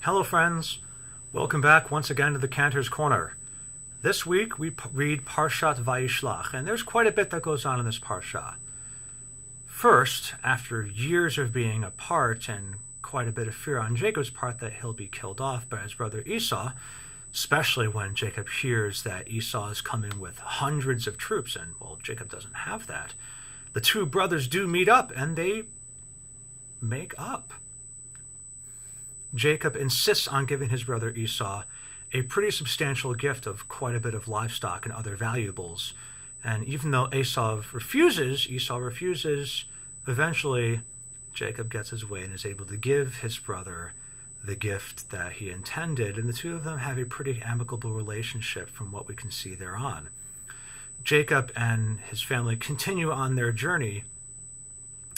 Hello friends, welcome back once again to the Cantor's Corner. This week we read Parshat Vayishlach, and there's quite a bit that goes on in this Parsha. First, after years of being apart and quite a bit of fear on Jacob's part that he'll be killed off by his brother Esau, especially when Jacob hears that Esau is coming with hundreds of troops, and well, Jacob doesn't have that, the two brothers do meet up and they make up. Jacob insists on giving his brother Esau a pretty substantial gift of quite a bit of livestock and other valuables. And even though Esau refuses, eventually Jacob gets his way and is able to give his brother the gift that he intended, and the two of them have a pretty amicable relationship from what we can see thereon. Jacob and his family continue on their journey,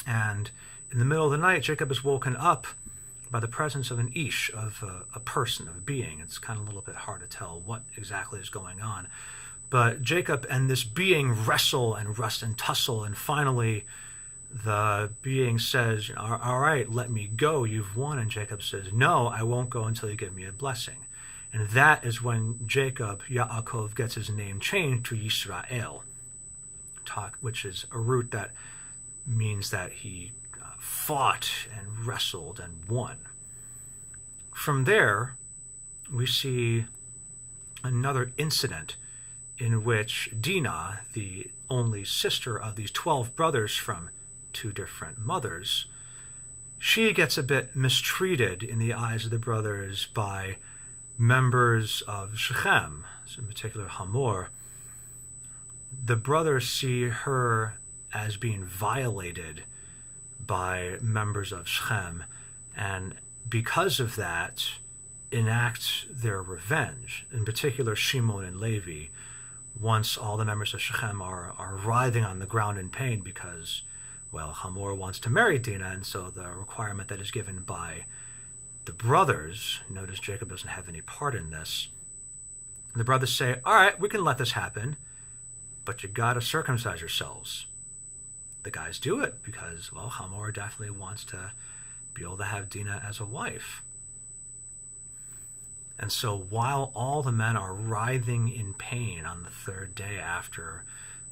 and in the middle of the night, Jacob is woken up by the presence of an ish, of a person, of a being. It's kind of a little bit hard to tell what exactly is going on. But Jacob and this being wrestle and rust and tussle, and finally the being says, all right, let me go, you've won. And Jacob says, no, I won't go until you give me a blessing. And that is when Jacob, Yaakov, gets his name changed to Yisrael, which is a root that means that he fought and wrestled and won. From there, we see another incident in which Dinah, the only sister of these 12 brothers from two different mothers, she gets a bit mistreated in the eyes of the brothers by members of Shechem, in particular Hamor. The brothers see her as being violated by members of Shechem, and because of that enact their revenge. In particular, Shimon and Levi, once all the members of Shechem are writhing on the ground in pain because, well, Hamor wants to marry Dinah, and so the requirement that is given by the brothers, notice Jacob doesn't have any part in this, the brothers say, all right, we can let this happen, but you gotta circumcise yourselves. The guys do it because, well, Hamor definitely wants to be able to have Dinah as a wife. And so while all the men are writhing in pain on the third day after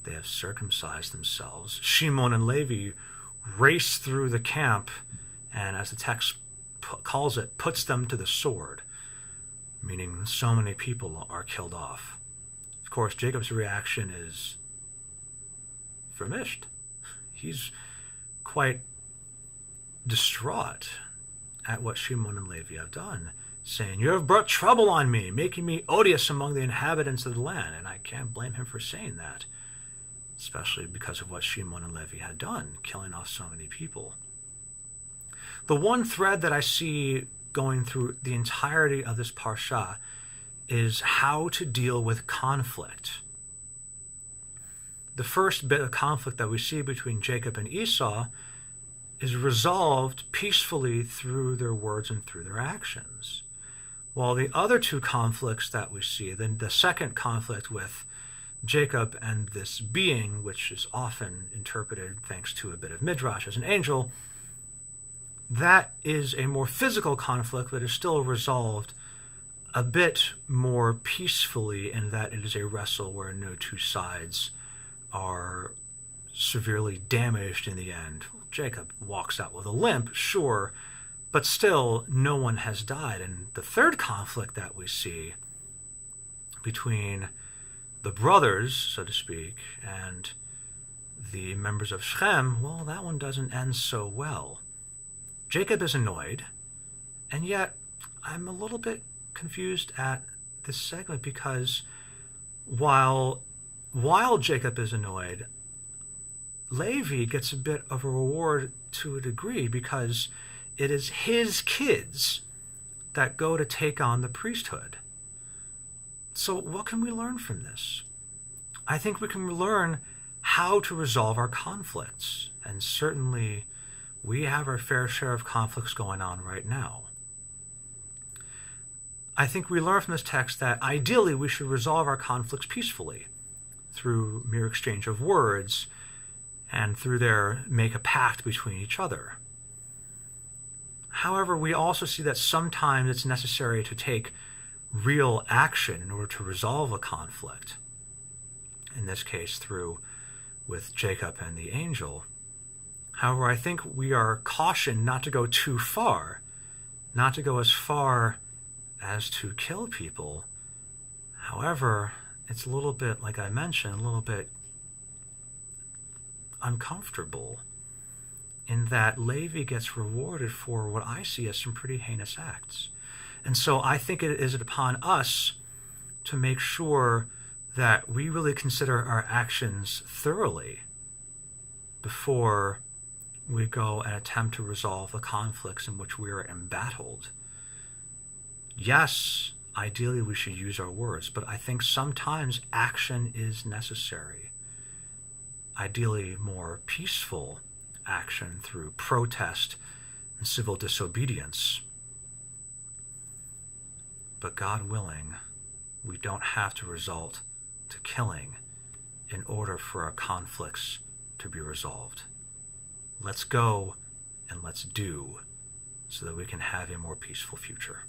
they have circumcised themselves, Shimon and Levi race through the camp and, as the text calls it, puts them to the sword, meaning so many people are killed off. Of course, Jacob's reaction is vermished. He's quite distraught at what Shimon and Levi have done, saying, you have brought trouble on me, making me odious among the inhabitants of the land. And I can't blame him for saying that, especially because of what Shimon and Levi had done, killing off so many people. The one thread that I see going through the entirety of this parsha is how to deal with conflict. The first bit of conflict that we see between Jacob and Esau is resolved peacefully through their words and through their actions. While the other two conflicts that we see, then the second conflict with Jacob and this being, which is often interpreted, thanks to a bit of Midrash, as an angel, that is a more physical conflict that is still resolved a bit more peacefully, in that it is a wrestle where no two sides are severely damaged in the end. Jacob walks out with a limp, sure, but still no one has died. And the third conflict that we see between the brothers, so to speak, and the members of Shechem, well, that one doesn't end so well. Jacob is annoyed, and yet I'm a little bit confused at this segment, because while Jacob is annoyed, Levi gets a bit of a reward to a degree, because it is his kids that go to take on the priesthood. So what can we learn from this? I think we can learn how to resolve our conflicts, and certainly we have our fair share of conflicts going on right now. I think we learn from this text that ideally we should resolve our conflicts peacefully, through mere exchange of words, and through make a pact between each other. However, we also see that sometimes it's necessary to take real action in order to resolve a conflict. In this case, with Jacob and the angel. However, I think we are cautioned not to go too far, not to go as far as to kill people. However, it's a little bit, like I mentioned, a little bit uncomfortable in that Levi gets rewarded for what I see as some pretty heinous acts. And so I think it is upon us to make sure that we really consider our actions thoroughly before we go and attempt to resolve the conflicts in which we are embattled. Yes, ideally we should use our words, but I think sometimes action is necessary. Ideally more peaceful action through protest and civil disobedience. But God willing, we don't have to resort to killing in order for our conflicts to be resolved. Let's go and let's do so that we can have a more peaceful future.